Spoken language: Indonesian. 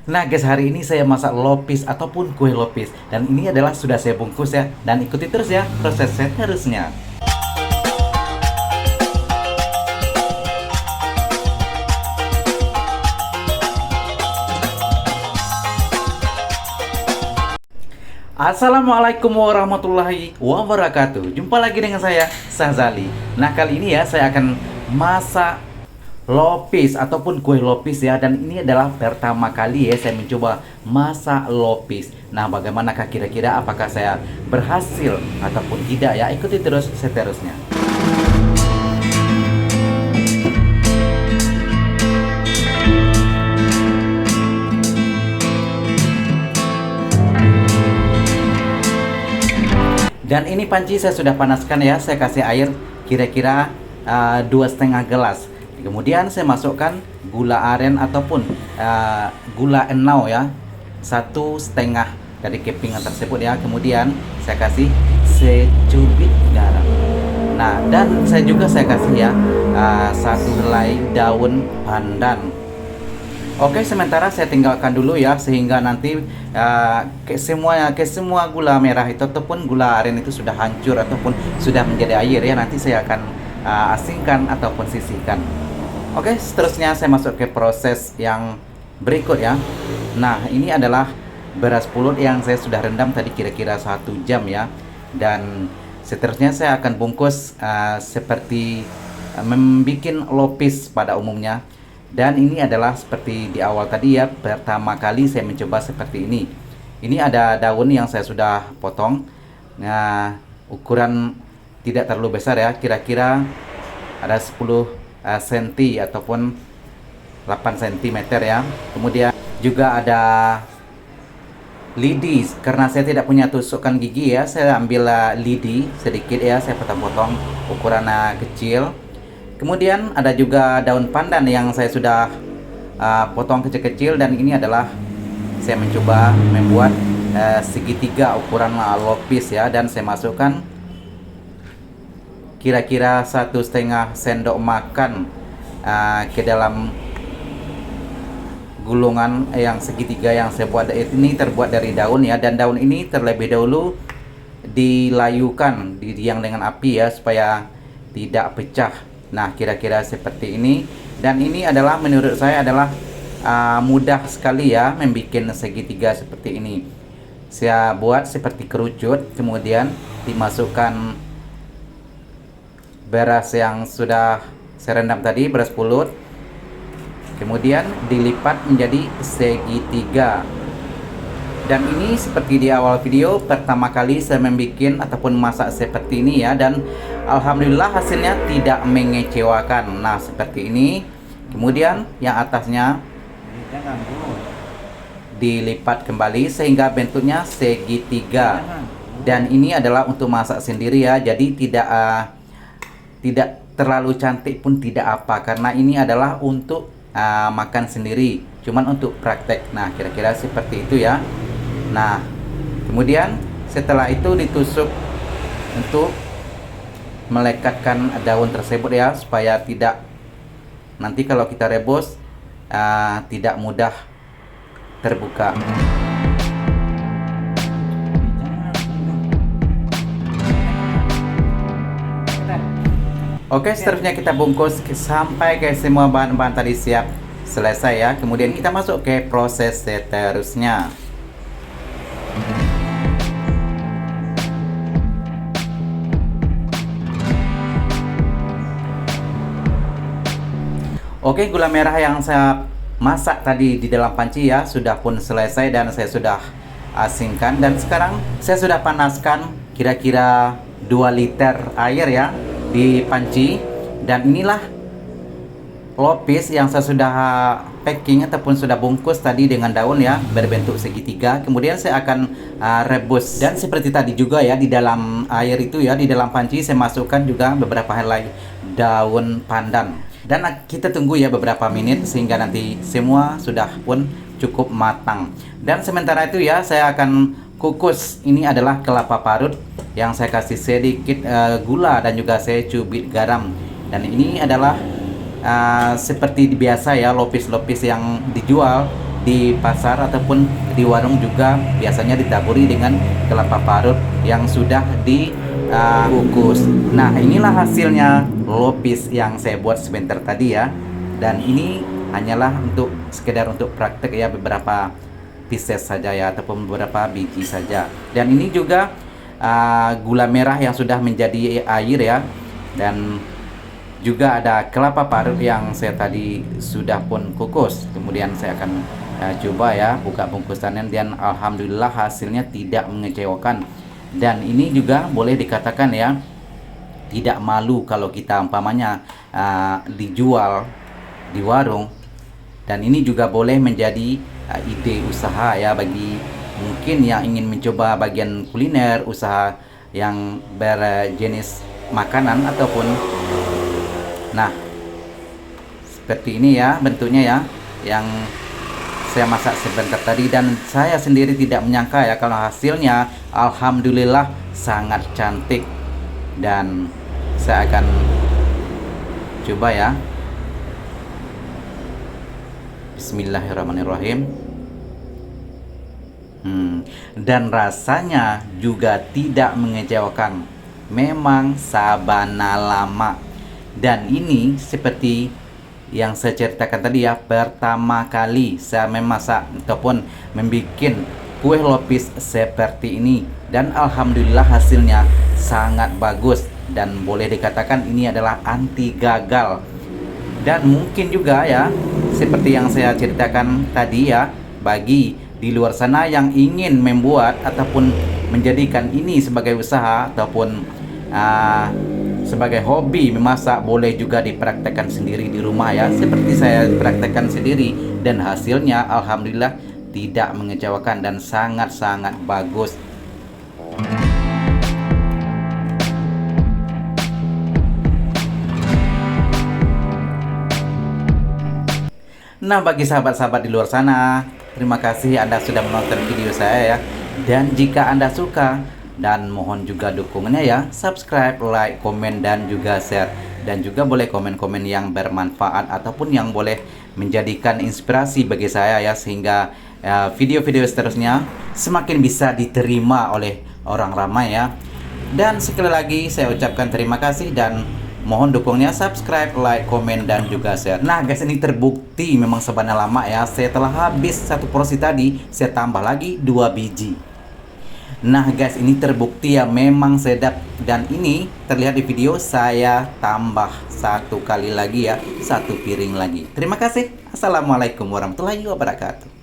Nah guys, hari ini saya masak lopis ataupun kue lopis. Dan ini adalah sudah saya bungkus ya. Dan ikuti terus ya proses seterusnya. Assalamualaikum warahmatullahi wabarakatuh. Jumpa lagi dengan saya, Sahzali. Nah kali ini ya saya akan masak lopis ataupun kue lopis ya. Dan ini adalah pertama kali ya saya mencoba masak lopis. Nah bagaimanakah kira-kira, apakah saya berhasil ataupun tidak ya? Ikuti terus seterusnya. Dan ini panci saya sudah panaskan ya. Saya kasih air kira-kira 2,5 gelas. Kemudian saya masukkan gula aren ataupun gula enau ya, 1,5 dari kepingan tersebut ya. Kemudian saya kasih secubit garam. Nah dan saya kasih ya 1 helai daun pandan. Oke, sementara saya tinggalkan dulu ya, sehingga nanti ke semua gula merah itu ataupun gula aren itu sudah hancur ataupun sudah menjadi air ya. Nanti saya akan asingkan ataupun sisihkan. Oke, seterusnya saya masuk ke proses yang berikut ya. Nah ini adalah beras pulut yang saya sudah rendam tadi kira-kira 1 jam ya. Dan seterusnya saya akan bungkus seperti membuat lopis pada umumnya. Dan ini adalah seperti di awal tadi ya, pertama kali saya mencoba seperti ini. Ini ada daun yang saya sudah potong. Nah, ukuran tidak terlalu besar ya, kira-kira ada 10 cm ataupun 8 cm ya. Kemudian juga ada lidi, karena saya tidak punya tusukkan gigi ya, saya ambil lidi sedikit ya, saya potong-potong ukuran kecil. Kemudian ada juga daun pandan yang saya sudah potong kecil-kecil. Dan ini adalah saya mencoba membuat segitiga ukuran lopis ya. Dan saya masukkan kira-kira 1,5 sendok makan ke dalam gulungan yang segitiga yang saya buat. Ini terbuat dari daun ya. Dan daun ini terlebih dahulu dilayukan, didiang dengan api ya, supaya tidak pecah. Nah kira-kira seperti ini. Dan ini adalah menurut saya adalah mudah sekali ya membuat segitiga seperti ini. Saya buat seperti kerucut, kemudian dimasukkan beras yang sudah saya rendam tadi, beras pulut. Kemudian dilipat menjadi segitiga. Dan ini seperti di awal video, pertama kali saya membuat ataupun masak seperti ini ya. Dan alhamdulillah hasilnya tidak mengecewakan. Nah seperti ini. Kemudian yang atasnya dilipat kembali sehingga bentuknya segitiga. Dan ini adalah untuk masak sendiri ya. Jadi tidak terlalu cantik pun tidak apa, karena ini adalah untuk makan sendiri, cuman untuk praktek. Nah kira-kira seperti itu ya. Nah kemudian setelah itu ditusuk untuk melekatkan daun tersebut ya, supaya tidak nanti kalau kita rebus tidak mudah terbuka. Oke, seterusnya kita bungkus sampai ke semua bahan-bahan tadi siap selesai ya. Kemudian kita masuk ke proses seterusnya. Oke, gula merah yang saya masak tadi di dalam panci ya sudah pun selesai dan saya sudah asingkan. Dan sekarang saya sudah panaskan kira-kira 2 liter air ya di panci. Dan inilah lopis yang saya sudah packing ataupun sudah bungkus tadi dengan daun ya, berbentuk segitiga. Kemudian saya akan rebus. Dan seperti tadi juga ya, di dalam air itu ya, di dalam panci saya masukkan juga beberapa helai daun pandan. Dan kita tunggu ya beberapa menit sehingga nanti semua sudah pun cukup matang. Dan sementara itu ya saya akan kukus. Ini adalah kelapa parut yang saya kasih sedikit gula dan juga saya cubit garam. Dan ini adalah seperti biasa ya, lopis-lopis yang dijual di pasar ataupun di warung juga biasanya ditaburi dengan kelapa parut yang sudah dikukus. Nah, inilah hasilnya lopis yang saya buat sebentar tadi ya. Dan ini hanyalah untuk sekedar untuk praktek ya, beberapa pieces saja ya, ataupun beberapa biji saja. Dan ini juga gula merah yang sudah menjadi air ya, dan juga ada kelapa parut yang saya tadi sudah pun kukus. Kemudian saya akan coba ya buka bungkusannya, dan alhamdulillah hasilnya tidak mengecewakan. Dan ini juga boleh dikatakan ya, tidak malu kalau kita umpamanya dijual di warung. Dan ini juga boleh menjadi ide usaha ya, bagi mungkin yang ingin mencoba bagian kuliner, usaha yang berjenis makanan ataupun. Nah, seperti ini ya bentuknya ya, yang saya masak sebentar tadi. Dan saya sendiri tidak menyangka ya kalau hasilnya alhamdulillah sangat cantik. Dan saya akan coba ya. Bismillahirrahmanirrahim. Dan rasanya juga tidak mengecewakan, memang sabana lama. Dan ini seperti yang saya ceritakan tadi ya, pertama kali saya memasak ataupun membuat kue lopis seperti ini. Dan alhamdulillah hasilnya sangat bagus, dan boleh dikatakan ini adalah anti gagal. Dan mungkin juga ya, seperti yang saya ceritakan tadi ya, bagi di luar sana yang ingin membuat ataupun menjadikan ini sebagai usaha ataupun sebagai hobi memasak, boleh juga dipraktekkan sendiri di rumah ya, seperti saya praktekkan sendiri. Dan hasilnya alhamdulillah tidak mengecewakan dan sangat-sangat bagus. Nah, bagi sahabat-sahabat di luar sana, terima kasih Anda sudah menonton video saya ya. Dan jika Anda suka, dan mohon juga dukungannya ya, subscribe, like, komen, dan juga share. Dan juga boleh komen-komen yang bermanfaat ataupun yang boleh menjadikan inspirasi bagi saya ya, sehingga video-video seterusnya semakin bisa diterima oleh orang ramai ya. Dan sekali lagi saya ucapkan terima kasih, dan mohon dukungnya, subscribe, like, komen, dan juga share. Nah guys, ini terbukti memang sabana lama ya. Saya telah habis satu porsi tadi, saya tambah lagi 2 biji. Nah guys, ini terbukti ya memang sedap. Dan ini terlihat di video saya tambah satu kali lagi ya, 1 piring lagi. Terima kasih. Assalamualaikum warahmatullahi wabarakatuh.